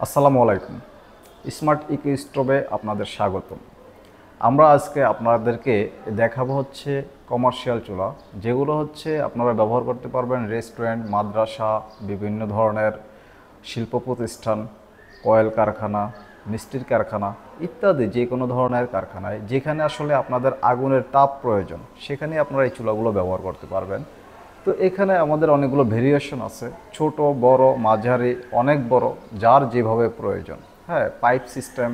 আসসালামু আলাইকুম। Smart eco স্টোভে আপনাদের স্বাগতম। আমরা আজকে আপনাদেরকে দেখাবো হচ্ছে কমার্শিয়াল চুলা, যেগুলো হচ্ছে আপনারা ব্যবহার করতে পারবেন রেস্টুরেন্ট, মাদ্রাসা, বিভিন্ন ধরনের শিল্প প্রতিষ্ঠান, কয়েল কারখানা, মিষ্টির কারখানা ইত্যাদি যে কোনো ধরনের কারখানায় যেখানে আসলে আপনাদের আগুনের তাপ প্রয়োজন, সেখানে আপনারা এই চুলাগুলো ব্যবহার করতে পারবেন। তো এখানে আমাদের অনেকগুলো ভেরিয়েশন আছে, ছোট, বড়, মাঝারি, অনেক বড়, যার যেভাবে প্রয়োজন। হ্যাঁ, পাইপ সিস্টেম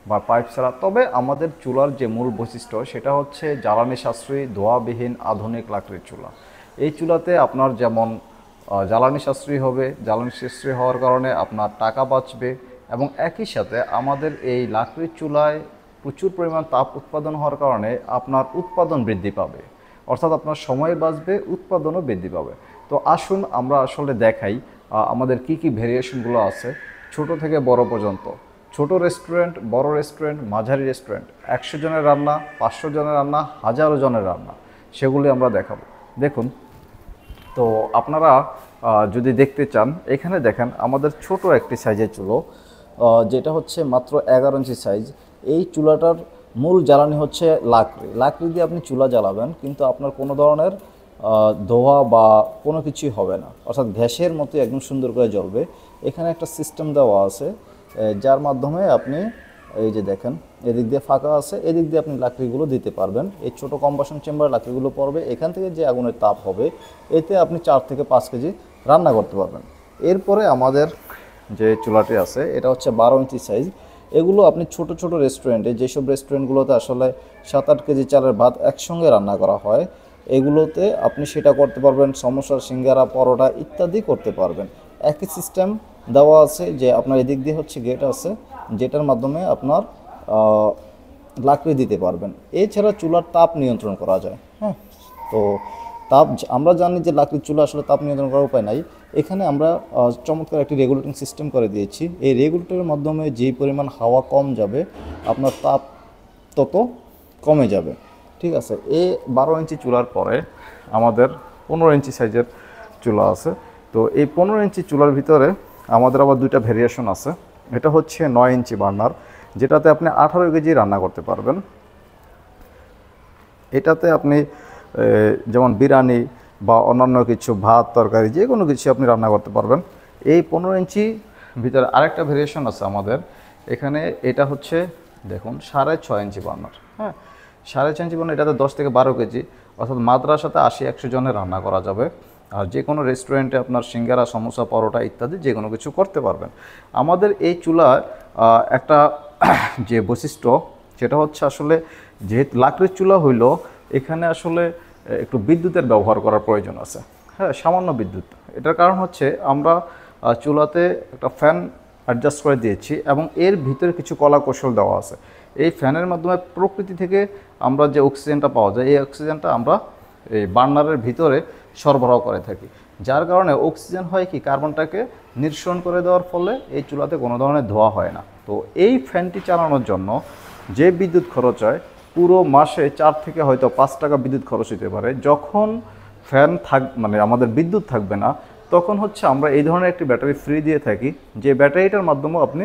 বা পাইপ ছাড়া। তবে আমাদের চুলার যে মূল বৈশিষ্ট্য সেটা হচ্ছে জ্বালানি সাশ্রয়ী, ধোঁয়াবিহীন আধুনিক লাকড়ির চুলা। এই চুলাতে আপনার যেমন জ্বালানি সাশ্রয়ী হবে, জ্বালানি সাশ্রয়ী হওয়ার কারণে আপনার টাকা বাঁচবে, এবং একই সাথে আমাদের এই লাকড়ির চুলায় প্রচুর পরিমাণ তাপ উৎপাদন হওয়ার কারণে আপনার উৎপাদন বৃদ্ধি পাবে, অর্থাৎ আপনার সময় বাঁচবে, উৎপাদনও বৃদ্ধি পাবে। তো আসুন আমরা আসলে দেখাই আমাদের কি কি ভেরিয়েশনগুলো আছে ছোট থেকে বড় পর্যন্ত। ছোট রেস্টুরেন্ট, বড় রেস্টুরেন্ট, মাঝারি রেস্টুরেন্ট, 100 জনের রান্না, 500 জনের রান্না, হাজারো জনের রান্না, সেগুলি আমরা দেখাবো। দেখুন, তো আপনারা যদি দেখতে চান, এখানে দেখেন আমাদের ছোট একটি সাইজের চুলো, যেটা হচ্ছে মাত্র 11 ইঞ্চি সাইজ। এই চুলাটার মূল জ্বালানি হচ্ছে লাকড়ি। লাকড়ি দিয়ে আপনি চুলা জ্বালাবেন, কিন্তু আপনার কোনো ধরনের ধোঁয়া বা কোনো কিছুই হবে না, অর্থাৎ গ্যাসের মতো একদম সুন্দর করে জ্বলবে। এখানে একটা সিস্টেম দেওয়া আছে, যার মাধ্যমে আপনি এই যে দেখেন এদিক দিয়ে ফাঁকা আছে, এদিক দিয়ে আপনি লাকড়িগুলো দিতে পারবেন। এই ছোটো কম্বাসন চেম্বারে লাকড়িগুলো পড়বে, এখান থেকে যে আগুনের তাপ হবে এতে আপনি 4 থেকে 5 কেজি রান্না করতে পারবেন। এরপরে আমাদের যে চুলাটি আছে এটা হচ্ছে 12 ইঞ্চি সাইজ। এগুলো আপনি ছোট ছোট রেস্টুরেন্টে, যেসব রেস্টুরেন্টগুলোতে আসলে 7-8 কেজি চালের ভাত একসঙ্গে রান্না করা হয়, এগুলোতে আপনি সেটা করতে পারবেন। সমোসা, সিঙ্গারা, পরোটা ইত্যাদি করতে পারবেন। একই সিস্টেম দেওয়া আছে যে আপনার এদিক দিয়ে হচ্ছে গেট আছে, যেটার মাধ্যমে আপনার লাকড়ি দিতে পারবেন। এছাড়া চুলার তাপ নিয়ন্ত্রণ করা যায়। হ্যাঁ, তো তাপ আমরা জানি যে লাকড়ির চুলা আসলে তাপ নিয়ন্ত্রণ করার উপায় নাই। এখানে আমরা চমৎকার একটি রেগুলেটিং সিস্টেম করে দিয়েছি। এই রেগুলেটরের মাধ্যমে যেই পরিমাণ হাওয়া কম যাবে, আপনার তাপ তত কমে যাবে। ঠিক আছে, এই 12 ইঞ্চি চুলার পরে আমাদের 15 ইঞ্চি সাইজের চুলা আছে। তো এই 15 ইঞ্চি চুলার ভিতরে আমাদের আবার দুইটা ভেরিয়েশন আছে। এটা হচ্ছে 9 ইঞ্চি বার্নার, যেটাতে আপনি 18 কেজি রান্না করতে পারবেন। এটাতে আপনি যেমন বিরিয়ানি বা অন্যান্য কিছু ভাত, তরকারি, যে কোনো কিছু আপনি রান্না করতে পারবেন। এই 15 ইঞ্চি ভিতরে আরেকটা ভেরিয়েশন আছে আমাদের এখানে, এটা হচ্ছে দেখুন 6.5 ইঞ্চি বার্নার। হ্যাঁ, 6.5 ইঞ্চি বার্নার, এটাতে 10 থেকে 12 কেজি, অর্থাৎ মাদ্রাসাতে 80-100 জনের রান্না করা যাবে। আর যে কোনো রেস্টুরেন্টে আপনার সিঙ্গারা, সমোসা, পরোটা ইত্যাদি যে কোনো কিছু করতে পারবেন। আমাদের এই চুলায় একটা যে বৈশিষ্ট্য সেটা হচ্ছে আসলে যেহেতু লাকড়ির চুলা হইল, এখানে আসলে একটু বিদ্যুতের ব্যবহার করার প্রয়োজন আছে। হ্যাঁ, সামান্য বিদ্যুৎ। এটার কারণ হচ্ছে আমরা চুলাতে একটা ফ্যান অ্যাডজাস্ট করে দিয়েছি, এবং এর ভিতরে কিছু কলা কৌশল দেওয়া আছে। এই ফ্যানের মাধ্যমে প্রকৃতি থেকে আমরা যে অক্সিজেনটা পাওয়া যায়, এই অক্সিজেনটা আমরা এই বার্নারের ভিতরে সরবরাহ করে থাকি, যার কারণে অক্সিজেন হয় কি কার্বনটাকে নিঃসরণ করে দেওয়ার ফলে এই চুলাতে কোনো ধরনের ধোঁয়া হয় না। তো এই ফ্যানটি চালানোর জন্য যে বিদ্যুৎ খরচ হয়, পুরো মাসে 4 থেকে হয়তো 5 টাকা বিদ্যুৎ খরচ হতে পারে। যখন ফ্যান মানে আমাদের বিদ্যুৎ থাকবে না, তখন হচ্ছে আমরা এই ধরনের একটি ব্যাটারি ফ্রি দিয়ে থাকি, যে ব্যাটারিটার মাধ্যমেও আপনি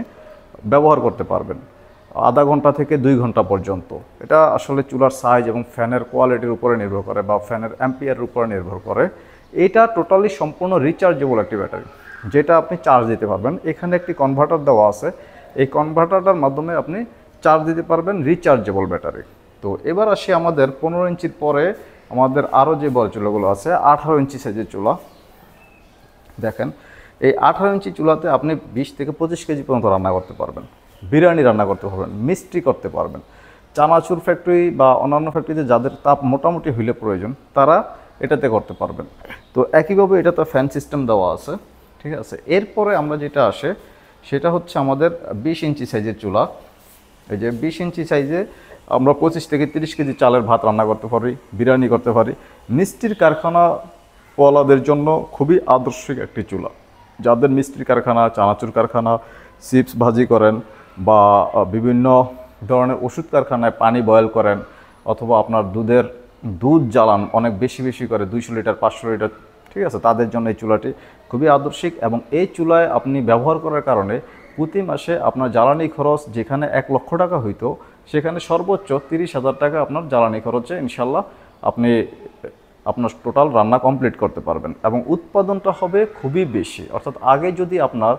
ব্যবহার করতে পারবেন আধা ঘন্টা থেকে 2 ঘন্টা পর্যন্ত। এটা আসলে চুলার সাইজ এবং ফ্যানের কোয়ালিটির উপরে নির্ভর করে, বা ফ্যানের অ্যাম্পিয়ারের উপরে নির্ভর করে। এটা টোটালি সম্পূর্ণ রিচার্জেবল একটি ব্যাটারি, যেটা আপনি চার্জ দিতে পারবেন। এখানে একটি কনভার্টার দেওয়া আছে, এই কনভার্টারটার মাধ্যমে আপনি চার্জ দিতে পারবেন রিচার্জেবল ব্যাটারি। তো এবার আসি আমাদের 15 ইঞ্চির পরে আমাদের আরও যে বড় চুলাগুলো আছে, 18 ইঞ্চি সাইজের চুলা। দেখেন, এই 18 ইঞ্চি চুলাতে আপনি 20 থেকে 25 কেজি পর্যন্ত রান্না করতে পারবেন, বিরিয়ানি রান্না করতে পারবেন, মিষ্টি করতে পারবেন। চানাচুর ফ্যাক্টরি বা অন্যান্য ফ্যাক্টরিতে যাদের তাপ মোটামুটি হইলে প্রয়োজন, তারা এটাতে করতে পারবেন। তো একইভাবে এটাতে ফ্যান সিস্টেম দেওয়া আছে। ঠিক আছে, এরপরে আমরা যেটা আসে সেটা হচ্ছে আমাদের 20 ইঞ্চি সাইজের চুলা। এই যে 20 ইঞ্চি সাইজে আমরা 25 থেকে 30 কেজি চালের ভাত রান্না করতে পারি, বিরিয়ানি করতে পারি। মিষ্টির কারখানা ওয়ালাদের জন্য খুবই আদর্শিক একটি চুলা। যাদের মিষ্টির কারখানা, চানাচুর কারখানা, চিপস ভাজি করেন, বা বিভিন্ন ধরনের ওষুধ কারখানায় পানি বয়েল করেন, অথবা আপনার দুধ জ্বালান অনেক বেশি বেশি করে, 200 লিটার 500 লিটার, ঠিক আছে, তাদের জন্য এই চুলাটি খুবই আদর্শিক। এবং এই চুলায় আপনি ব্যবহার করার কারণে প্রতি মাসে আপনার জ্বালানি খরচ যেখানে 1 লক্ষ টাকা হইতো সেখানে সর্বোচ্চ 30,000 টাকা আপনার জ্বালানি খরচে ইনশাল্লাহ আপনি আপনার টোটাল রান্না কমপ্লিট করতে পারবেন এবং উৎপাদনটা হবে খুবই বেশি। অর্থাৎ আগে যদি আপনার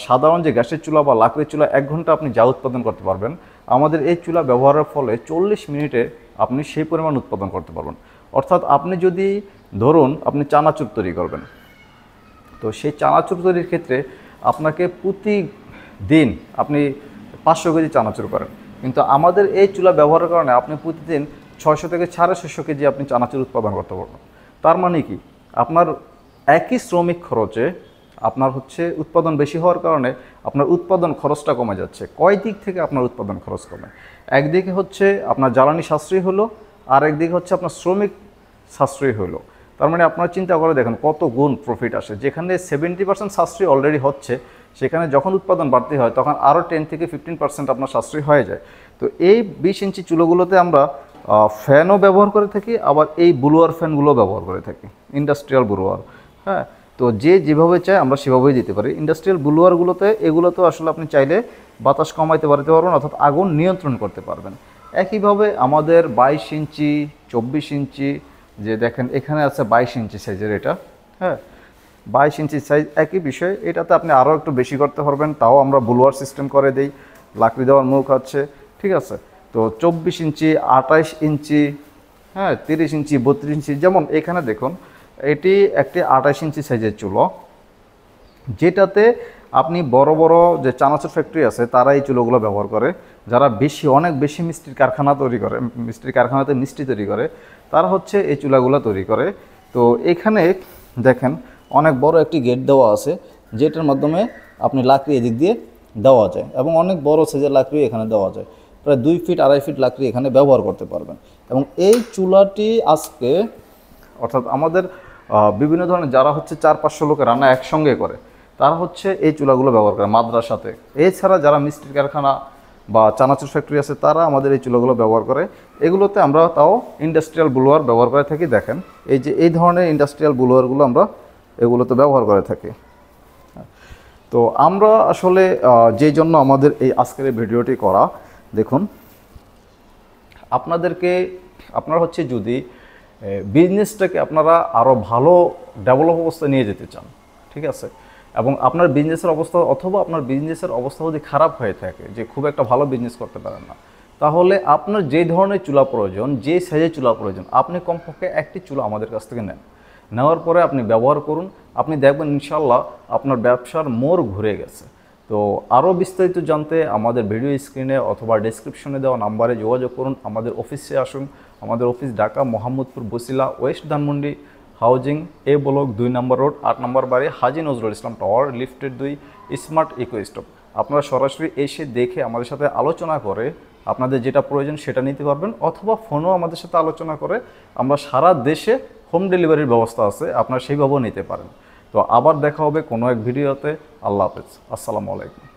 সাধারণ যে গ্যাসের চুলা বা লাকড়ির চুলা 1 ঘন্টা আপনি যা উৎপাদন করতে পারবেন, আমাদের এই চুলা ব্যবহারের ফলে 40 মিনিটে আপনি সেই পরিমাণ উৎপাদন করতে পারবেন। অর্থাৎ আপনি যদি ধরুন আপনি চানাচুর তৈরি করবেন, তো সেই চানাচুর তৈরির ক্ষেত্রে আপনাকে প্রতিদিন আপনি 500 কেজি চানাচুর করেন, কিন্তু আমাদের এই চুলা ব্যবহারের কারণে আপনি প্রতিদিন 600 থেকে 650 কেজি আপনি চানাচুর উৎপাদন করতে পারবেন। তার মানে কি, আপনার একই শ্রমিক খরচে আপনার হচ্ছে উৎপাদন বেশি হওয়ার কারণে আপনার উৎপাদন খরচটা কমে যাচ্ছে। কয় দিক থেকে আপনার উৎপাদন খরচ কমে? একদিকে হচ্ছে আপনার জ্বালানি সাশ্রয়ী হলো, আর একদিকে হচ্ছে আপনার শ্রমিক সাশ্রয়ী হলো। তার মানে আপনারা চিন্তা করে দেখেন কত গুণ প্রফিট আসে। যেখানে 70% সাশ্রয়ী অলরেডি হচ্ছে, সেখানে যখন উৎপাদন বাড়তি হয় তখন আরও 10 থেকে 15% আপনার সাশ্রয়ী হয়ে যায়। তো এই 20 ইঞ্চি চুলোগুলোতে আমরা ফ্যানও ব্যবহার করে থাকি, আবার এই ব্লোয়ার ফ্যানগুলো ব্যবহার করে থাকি, ইন্ডাস্ট্রিয়াল ব্লোয়ার। হ্যাঁ, তো যে যেভাবে চায় আমরা সেভাবেই দিতে পারি। ইন্ডাস্ট্রিয়াল ব্লোয়ারগুলোতে এগুলোতেও আসলে আপনি চাইলে বাতাস কমাইতে পারতে পারবেন, অর্থাৎ আগুন নিয়ন্ত্রণ করতে পারবেন। একইভাবে আমাদের 22 ইঞ্চি 24 ইঞ্চি, যে দেখেন এখানে আছে 22 ইঞ্চি সাইজের এটা, হ্যাঁ 22 ইঞ্চি সাইজ, একই বিষয়। এটাতে আপনি আরও একটু বেশি করতে পারবেন, তাও আমরা ব্লোয়ার সিস্টেম করে দিই, লাকড়ি দেওয়ার মুখ আছে, ঠিক আছে। তো 24 ইঞ্চি 28 ইঞ্চি, হ্যাঁ 30 ইঞ্চি 32 ইঞ্চি, যেমন এখানে দেখুন এটি একটি 28 ইঞ্চি সাইজের চুলো, যেটাতে আপনি বড় বড় যে চানাচুর ফ্যাক্টরি আছে তারা এই চুলোগুলো ব্যবহার করে, যারা অনেক বেশি মিষ্টির কারখানা তৈরি করে, মিষ্টির কারখানাতে মিষ্টি তৈরি করে, তারা হচ্ছে এই চুলাগুলো তৈরি করে। তো এখানে দেখেন অনেক বড় একটি গেট দেওয়া আছে, যেটার মাধ্যমে আপনি লাকড়ি এদিক দিয়ে দেওয়া যায়, এবং অনেক বড় সাইজের লাকড়ি এখানে দেওয়া যায়, প্রায় 2 ফিট 2.5 ফিট লাকড়ি এখানে ব্যবহার করতে পারবেন। এবং এই চুলাটি আজকে অর্থাৎ আমাদের বিভিন্ন ধরনের যারা হচ্ছে 400-500 লোকের রান্না একসঙ্গে করে, তারা হচ্ছে এই চুলাগুলো ব্যবহার করে মাদ্রাসাতে। এছাড়া যারা মিষ্টির কারখানা বা চানাচুর ফ্যাক্টরি আছে তারা আমাদের এই চুলাগুলো ব্যবহার করে। এগুলোতে আমরা তাও ইন্ডাস্ট্রিয়াল ব্লোয়ার ব্যবহার করে থাকি। দেখেন এই যে এই ধরনের ইন্ডাস্ট্রিয়াল ব্লোয়ারগুলো আমরা এগুলোতে ব্যবহার করে থাকি। তো আমরা আসলে যেই জন্য আমাদের এই আজকের এই ভিডিওটি করা, দেখুন আপনারা হচ্ছে যদি বিজনেসটাকে আপনারা আরও ভালো ডেভেলপ অবস্থায় নিয়ে যেতে চান, ঠিক আছে, এবং আপনার বিজনেসের অবস্থা অথবা আপনার বিজনেসের অবস্থা যদি খারাপ হয়ে থাকে, যে খুব একটা ভালো বিজনেস করতে পারেন না, তাহলে আপনার যে ধরনের চুলা প্রয়োজন, যে সাইজের চুলা প্রয়োজন, আপনি কমপক্ষে একটি চুলা আমাদের কাছ থেকে নেন। নেওয়ার পরে আপনি ব্যবহার করুন, আপনি দেখবেন ইনশাল্লাহ আপনার ব্যবসার মোড় ঘুরে গেছে। তো আরও বিস্তারিত জানতে আমাদের ভিডিও স্ক্রিনে অথবা ডেসক্রিপশনে দেওয়া নাম্বারে যোগাযোগ করুন। আমাদের অফিসে আসুন। আমাদের office Dhaka Mohammadpur Basila west Dhanmondi housing A block 2 number road 8 number বাড়ি Haji Nazrul Islam tower lifted 2 smart eco stop. আপনারা সরাসরি এসে দেখে আমাদের সাথে আলোচনা করে আপনাদের যেটা প্রয়োজন সেটা নিতে পারবেন, অথবা ফোনও আমাদের সাথে আলোচনা করে আমরা সারা দেশে হোম ডেলিভারির ব্যবস্থা আছে, আপনারা সেইভাবেও নিতে পারেন। তো আবার দেখা হবে কোনো এক ভিডিওতে। আল্লাহ হাফেজ, আসসালামু আলাইকুম।